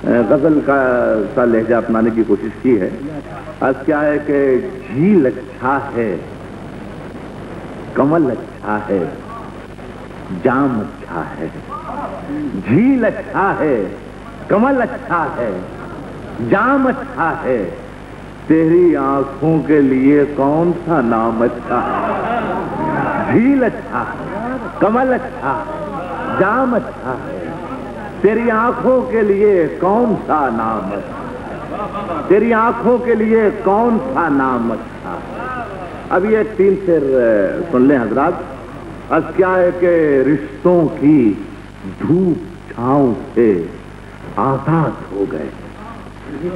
غزل کا سا لہجہ اپنانے کی کوشش کی ہے. آج کیا ہے کہ جھیل اچھا ہے، کمل اچھا ہے، جام اچھا ہے. جھیل اچھا ہے، کمل اچھا ہے، جام اچھا ہے، تیری آنکھوں کے لیے کون سا نام اچھا ہے. جھیل اچھا ہے، کمل اچھا ہے، جام اچھا ہے، تیری آنکھوں کے لیے کون سا نام اچھا، تیری آنکھوں کے لیے کون سا نام اچھا. اب یہ 3 شعر سن لیں حضرات. اب کیا ہے کہ رشتوں کی دھوپ چھاؤں سے آزاد ہو گئے،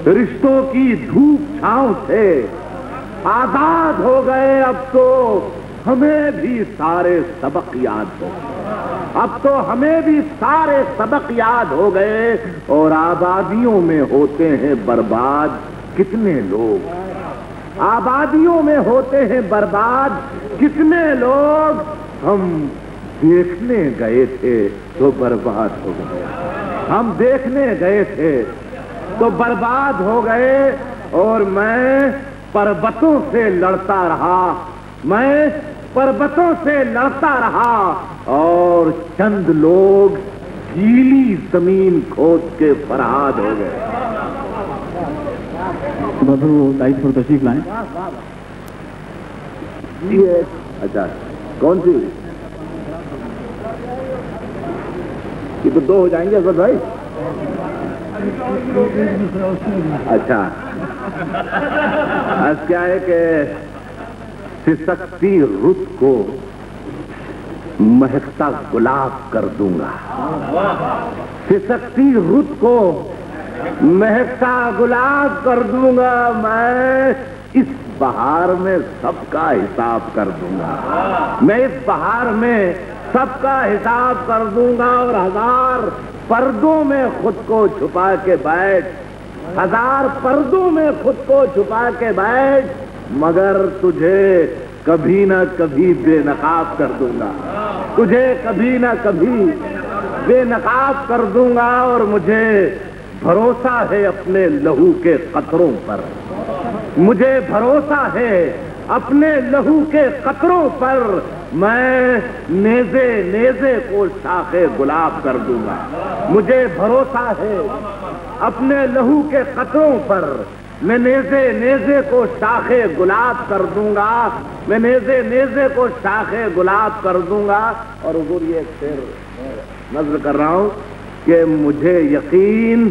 رشتوں کی دھوپ چھاؤں سے آزاد ہو گئے. اب تو ہمیں بھی سارے سبق یاد ہو گئے، اب تو ہمیں بھی سارے سبق یاد ہو گئے. اور آبادیوں میں ہوتے ہیں برباد کتنے لوگ، آبادیوں میں ہوتے ہیں برباد کتنے لوگ. ہم دیکھنے گئے تھے تو برباد ہو گئے، ہم دیکھنے گئے تھے تو برباد ہو گئے. اور میں پربتوں سے لڑتا رہا، میں پربتوں سے لڑتا رہا، اور چند لوگ گیلی زمین کھود کے فرہاد ہو گئے. بابو دائت پر تشریف لائیں. اچھا کون سی؟ یہ تو 2 ہو جائیں گے حضرت بھائی. اچھا آج کیا ہے کہ سسکتی رت کو مہکتا گلاب کر دوں گا، سسکتی رت کو مہکتا گلاب کر دوں گا. میں اس بہار میں سب کا حساب کر دوں گا، میں اس بہار میں سب کا حساب کر دوں گا. اور 1000 پردوں میں خود کو چھپا کے بیٹھ، 1000 پردوں میں خود کو چھپا کے بیٹھ، مگر تجھے کبھی نہ کبھی بے نقاب کر دوں گا، تجھے کبھی نہ کبھی بے نقاب کر دوں گا. اور مجھے بھروسہ ہے اپنے لہو کے قطروں پر، مجھے بھروسہ ہے اپنے لہو کے قطروں پر. میں نیزے نیزے کو شاخ گلاب کر دوں گا، مجھے بھروسہ ہے اپنے لہو کے قطروں پر. میں نیزے نیزے کو شاخ گلاب کر دوں گا، میں نیزے نیزے کو شاخ گلاب کر دوں گا. اور حضور یہ ایک شعر نظر کر رہا ہوں کہ مجھے یقین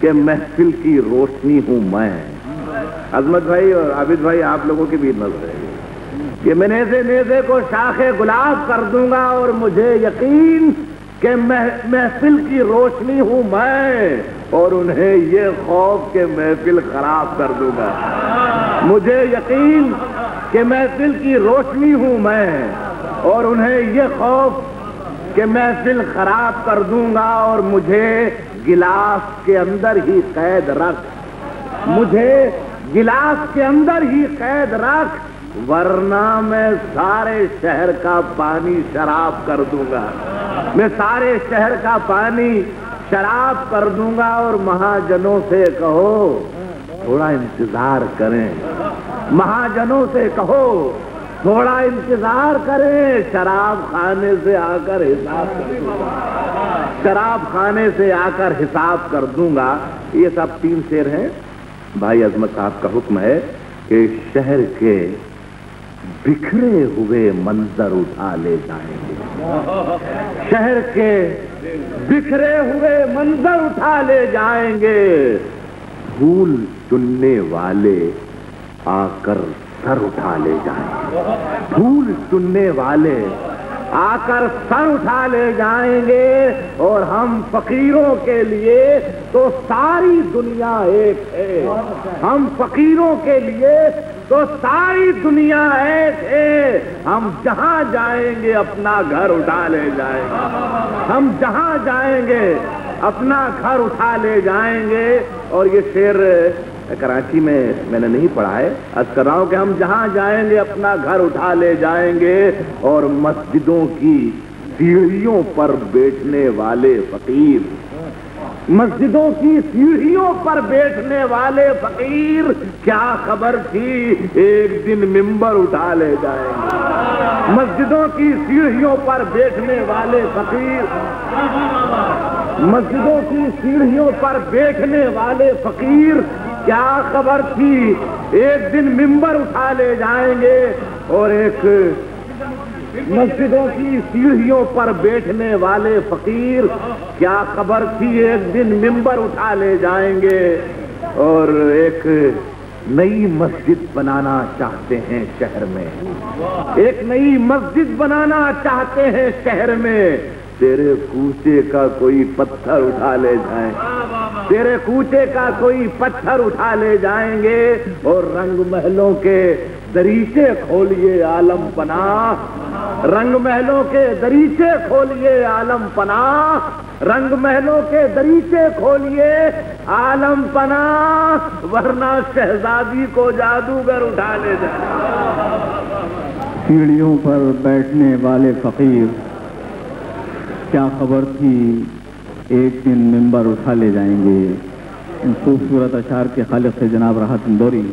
کہ محفل کی روشنی ہوں میں. عظمت بھائی اور عابد بھائی آپ لوگوں کی بھی نظر ہے کہ میں نیزے نیزے کو شاخ گلاب کر دوں گا، اور مجھے یقین کہ محفل کی روشنی ہوں میں. اور انہیں یہ خوف کہ محفل خراب کر دوں گا، مجھے یقین کہ محفل کی روشنی ہوں میں، اور انہیں یہ خوف کہ محفل خراب کر دوں گا. اور مجھے گلاس کے اندر ہی قید رکھ، مجھے گلاس کے اندر ہی قید رکھ، ورنہ میں سارے شہر کا پانی شراب کر دوں گا، میں سارے شہر کا پانی شراب کر دوں گا. اور مہاجنوں سے کہو تھوڑا انتظار کریں، مہاجنوں سے کہو تھوڑا انتظار کریں، شراب خانے سے آ کر حساب کر دوں گا، شراب خانے سے آ کر حساب کر دوں گا. یہ سب 3 شعر ہیں. بھائی عظمت صاحب کا حکم ہے کہ شہر کے بکھرے ہوئے منظر اٹھا لے جائیں گے، شہر کے بکھرے ہوئے منظر اٹھا لے جائیں گے. پھول چننے والے آ کر سر اٹھا لے جائیں گے، پھول چننے والے آ کر سر اٹھا لے جائیں گے. اور ہم فقیروں کے لیے تو ساری دنیا ایک ہے، ہم فقیروں کے لیے تو ساری دنیا ایک ہے. ہم جہاں جائیں گے اپنا گھر اٹھا لے جائیں گے، ہم جہاں جائیں گے اپنا گھر اٹھا لے جائیں گے. اور یہ شعر کراچی میں نے نہیں پڑھا ہے، عرض کر رہا ہوں کہ ہم جہاں جائیں گے اپنا گھر اٹھا لے جائیں گے. اور مسجدوں کی سیڑھیوں پر بیٹھنے والے فقیر، مسجدوں کی سیڑھیوں پر بیٹھنے والے فقیر کیا خبر تھی ایک دن ممبر اٹھا لے جائیں گے۔ مسجدوں کی سیڑھیوں پر بیٹھنے والے فقیر، مسجدوں کی سیڑھیوں پر بیٹھنے والے فقیر کیا خبر تھی ایک دن ممبر اٹھا لے جائیں گے۔ اور ایک مسجدوں کی سیڑھیوں پر بیٹھنے والے فقیر کیا خبر تھی ایک دن ممبر اٹھا لے جائیں گے۔ اور ایک نئی مسجد بنانا چاہتے ہیں شہر میں، ایک نئی مسجد بنانا چاہتے ہیں شہر میں، تیرے کوچے کا کوئی پتھر اٹھا لے جائیں، تیرے کوچے کا کوئی پتھر اٹھا لے جائیں گے۔ اور رنگ محلوں کے دریچے کھولیے عالم پناہ، رنگ محلوں کے دریچے کھولیے عالم پناہ، رنگ محلوں کے دریچے کھولیے عالم پناہ، ورنہ شہزادی کو جادوگر اٹھا لے جائے۔ سیڑھیوں پر بیٹھنے والے فقیر کیا خبر تھی ایک دن ممبر اٹھا لے جائیں گے۔ ان خوبصورت اشعار کے خالق سے جناب راحت اندوری